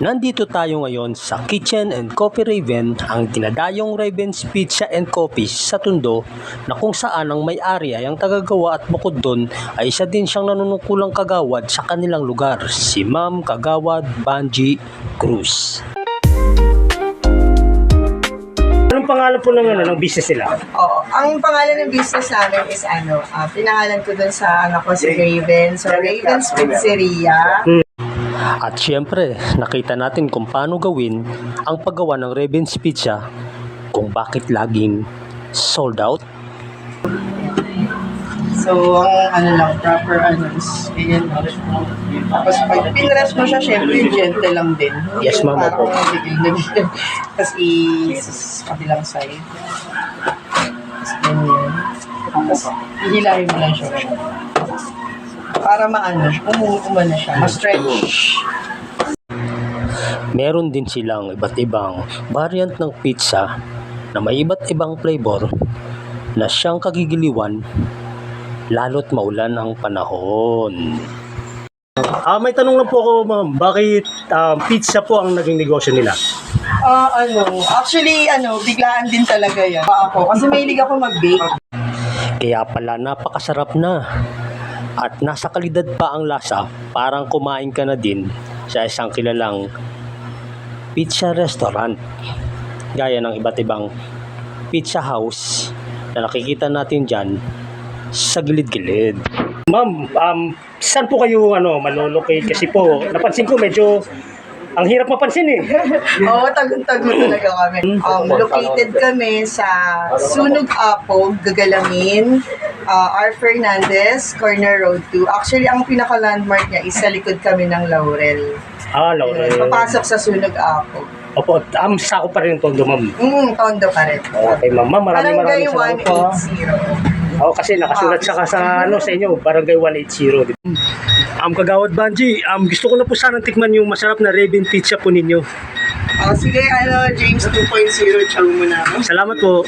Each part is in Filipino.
Nandito tayo ngayon sa Kitchen and Coffee Raven, ang dinadayong Raven's Pizza and Coffee sa Tondo, na kung saan ang may-ari ay ang tagagawa at bukod doon ay isa din siyang nanunukulang kagawad sa kanilang lugar, si Ma'am Kagawad Banji Cruz. Anong pangalan po ng business nila? Oo. Ang pangalan ng business namin is pinangalan ko dun sa anak ko si Raven. So, Raven's Pizzeria. At syempre, nakita natin kung paano gawin ang paggawa ng Raven's Pizza, kung bakit laging sold out. So, ang proper is ganyan. Tapos, pag pinrest mo siya, syempre, gentle lang din. Yes, ma'am. Parang nabigil na bigil. Tapos, sa kabilang side. Tapos, ganyan. Tapos, ihilahin mo lang siya. Para umuna siya, ma-stretch. Meron din silang iba't ibang variant ng pizza na may iba't ibang flavor na siyang kagigiliwan lalo't maulan ang panahon. May tanong lang po ako, ma'am. Bakit pizza po ang naging negosyo nila? Actually, biglaan din talaga yan. Ako, kasi mahilig ako mag-bake. Kaya pala napakasarap na. At nasa kalidad pa ang lasa, parang kumain ka na din sa isang kilalang pizza restaurant. Gaya ng iba't ibang pizza house na nakikita natin dyan sa gilid-gilid. Ma'am, saan po kayo malolocate? Kasi po, napansin ko medyo ang hirap mapansin eh. Oo, tagun-tagun talaga kami. Located kami sa Sunog Apog, Gagalamin, R. Fernandez, Corner Road 2. Actually, ang pinaka-landmark niya is sa likod kami ng Laurel. Laurel. Papasok sa Sunog Apog. Opo, sako pa rin yung Tondo, ma'am. Tondo pa rin. Okay, ma'am. Maraming Barangay salamat po. 180. Kasi nakasulat siya sa inyo, Barangay 180. Kagawad Banji, gusto ko na po sanang tikman yung masarap na Raven Pizza po ninyo. Sige, James 2.0, chow mo na. Salamat po.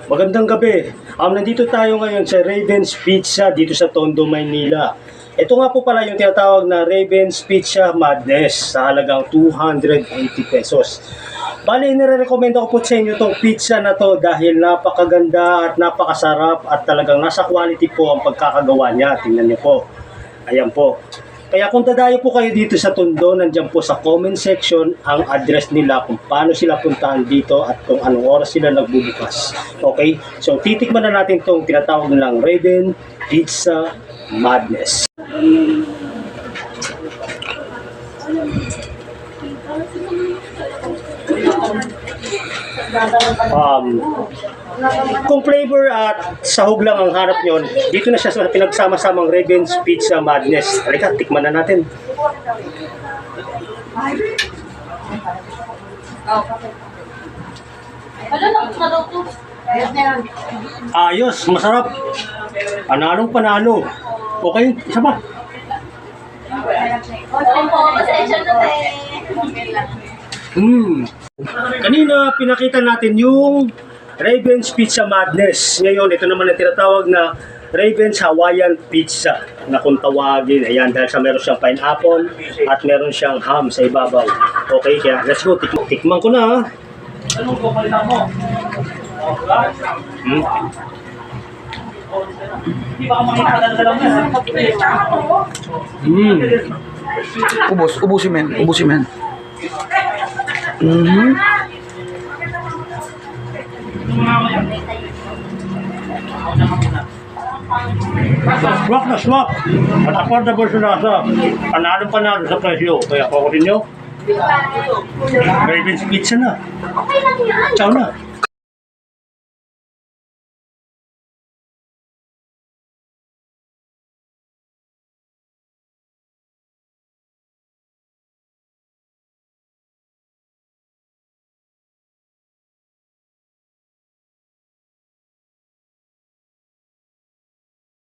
Magandang gabi. Nandito tayo ngayon sa Raven's Pizza dito sa Tondo, Maynila. Ito nga po pala yung tinatawag na Raven's Pizza Madness sa halagang 280 pesos. Bali, nire-recommend ko po sa inyo itong pizza na to dahil napakaganda at napakasarap at talagang nasa quality po ang pagkakagawa niya. Tingnan niyo po. Ayan po. Kaya kung dadayo po kayo dito sa Tondo, nandiyan po sa comment section ang address nila kung paano sila puntahan dito at kung anong oras sila nagbubukas. Okay? So, titikman na natin itong tinatawag nilang Raven Pizza Madness. Kung flavor at sahog lang ang hanap nyo, dito na siya sa pinagsama-samang Raven's Pizza Madness. Halika, tikman na natin. Ayos, masarap. Panalong panalo. Okay, isa ba? Kanina pinakita natin yung Raven's Pizza Madness. Ngayon, ito naman ang tinatawag na Raven's Hawaiian Pizza na kung tawagin. Ayan, dahil sa meron siyang pineapple at meron siyang ham sa ibabaw. Okay, kaya let's go. Tikman ko na ha. Ubusin men. Swak na swak. At affordable siya nasa. Panalo sa presyo. Kaya kukunin nyo. Raven's Pizza na. Ciao na.